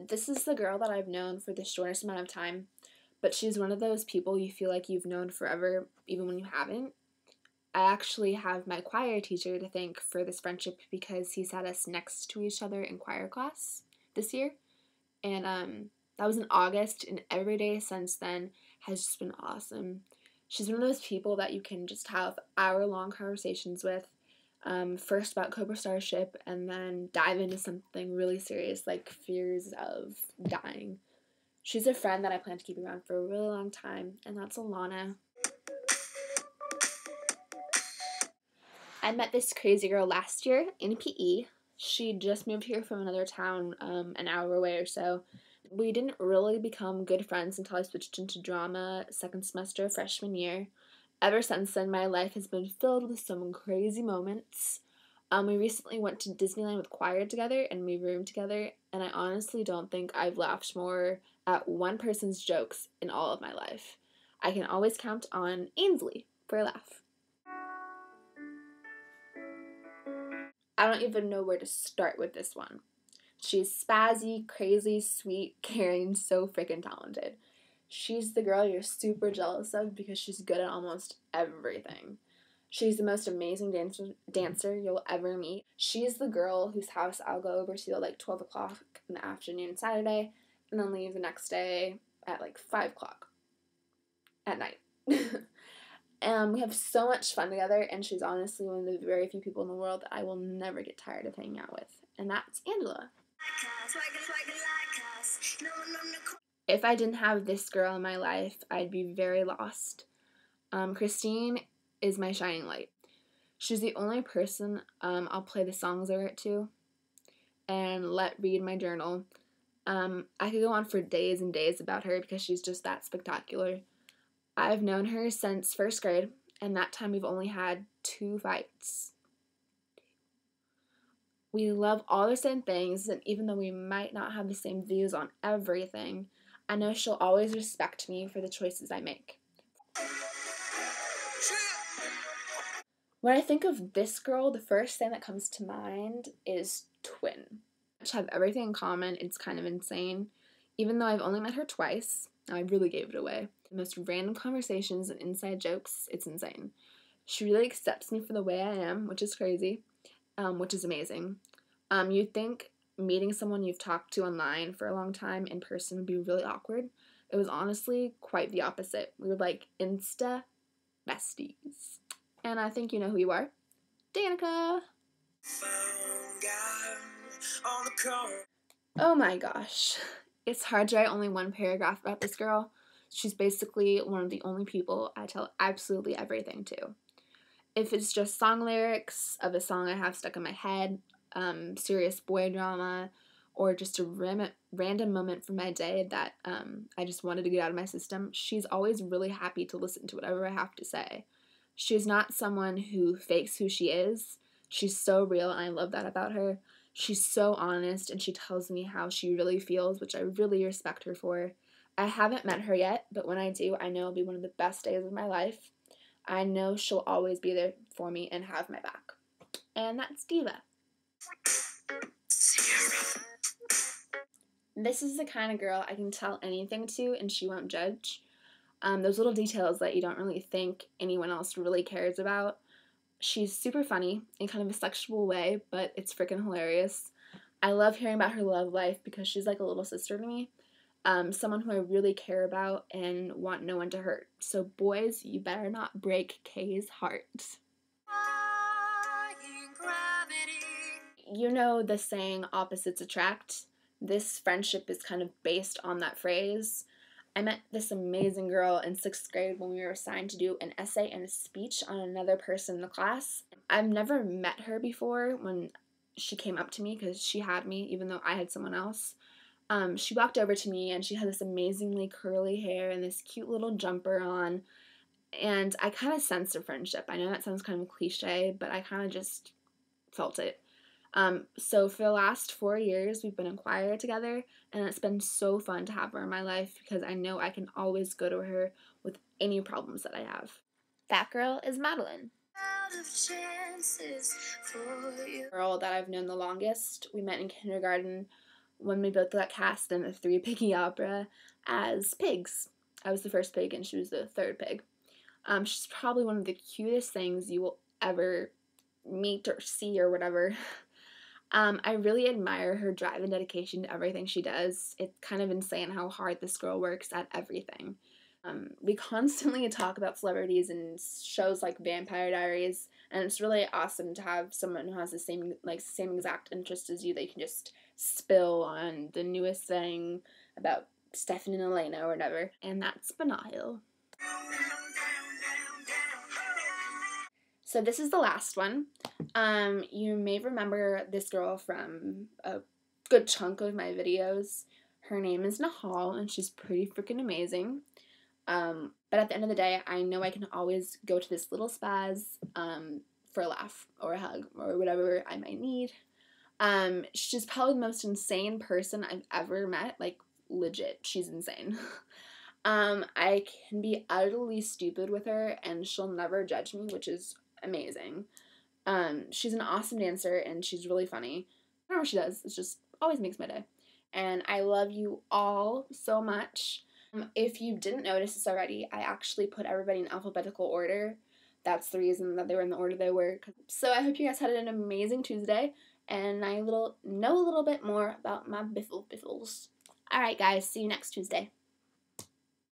This is the girl that I've known for the shortest amount of time, but she's one of those people you feel like you've known forever, even when you haven't. I actually have my choir teacher to thank for this friendship because he sat us next to each other in choir class this year, and that was in August, and every day since then has just been awesome. She's one of those people that you can just have hour-long conversations with, first about Cobra Starship, and then dive into something really serious like fears of dying. She's a friend that I plan to keep around for a really long time, and that's Alana. I met this crazy girl last year in PE. She just moved here from another town, an hour away or so. We didn't really become good friends until I switched into drama second semester freshman year. Ever since then, my life has been filled with some crazy moments. We recently went to Disneyland with choir together, and we roomed together, and I honestly don't think I've laughed more at one person's jokes in all of my life. I can always count on Ainsley for a laugh. I don't even know where to start with this one. She's spazzy, crazy, sweet, caring, so freaking talented. She's the girl you're super jealous of because she's good at almost everything. She's the most amazing dancer you'll ever meet. She's the girl whose house I'll go over to at like 12 o'clock in the afternoon Saturday and then leave the next day at like 5 o'clock at night. We have so much fun together, and she's honestly one of the very few people in the world that I will never get tired of hanging out with, and that's Angela. If I didn't have this girl in my life, I'd be very lost. Christine is my shining light. She's the only person I'll play the songs I wrote to and let read my journal. I could go on for days and days about her because she's just that spectacular. I've known her since first grade, and that time we've only had 2 fights. We love all the same things, and even though we might not have the same views on everything, I know she'll always respect me for the choices I make. When I think of this girl, the first thing that comes to mind is twin. Which have everything in common. It's kind of insane. Even though I've only met her twice, I really gave it away. The most random conversations and inside jokes, it's insane. She really accepts me for the way I am, which is crazy, which is amazing. You'd think meeting someone you've talked to online for a long time in person would be really awkward. It was honestly quite the opposite. We were like Insta besties. And I think you know who you are. Danica! Oh my gosh. It's hard to write only one paragraph about this girl. She's basically one of the only people I tell absolutely everything to. If it's just song lyrics of a song I have stuck in my head, serious boy drama, or just a random moment from my day that I just wanted to get out of my system, she's always really happy to listen to whatever I have to say. She's not someone who fakes who she is. She's so real, and I love that about her. She's so honest, and she tells me how she really feels, which I really respect her for. I haven't met her yet, but when I do, I know it'll be one of the best days of my life. I know she'll always be there for me and have my back. And that's Diva. This is the kind of girl I can tell anything to and she won't judge. Those little details that you don't really think anyone else really cares about. She's super funny in kind of a sexual way, but it's freaking hilarious. I love hearing about her love life because she's like a little sister to me. Someone who I really care about and want no one to hurt. So boys, you better not break Kay's heart. You know the saying, opposites attract? This friendship is kind of based on that phrase. I met this amazing girl in 6th grade when we were assigned to do an essay and a speech on another person in the class. I've never met her before when she came up to me because she had me even though I had someone else. She walked over to me and she had this amazingly curly hair and this cute little jumper on. And I kind of sensed a friendship. I know that sounds kind of cliche, but I kind of just felt it. So for the last 4 years, we've been in choir together, and it's been so fun to have her in my life because I know I can always go to her with any problems that I have. That girl is Madeline. Out of chances for you. Girl that I've known the longest. We met in kindergarten when we both got cast in the Three Piggy Opera as pigs. I was the first pig and she was the third pig. She's probably one of the cutest things you will ever meet or see or whatever. I really admire her drive and dedication to everything she does. It's kind of insane how hard this girl works at everything. We constantly talk about celebrities and shows like Vampire Diaries, and it's really awesome to have someone who has the same exact interest as you that you can just spill on the newest thing about Stefan and Elena or whatever. And that's Banahil. So this is the last one. You may remember this girl from a good chunk of my videos. Her name is Nahal, and she's pretty freaking amazing. But at the end of the day, I know I can always go to this little spaz for a laugh or a hug or whatever I might need. She's probably the most insane person I've ever met. Like, legit, she's insane. I can be utterly stupid with her, and she'll never judge me, which is amazing. She's an awesome dancer, and she's really funny. Whatever she does, it just always makes my day. And I love you all so much. If you didn't notice this already, I actually put everybody in alphabetical order. That's the reason that they were in the order they were. So I hope you guys had an amazing Tuesday, and I know a little bit more about my biffles. Alright guys, see you next Tuesday.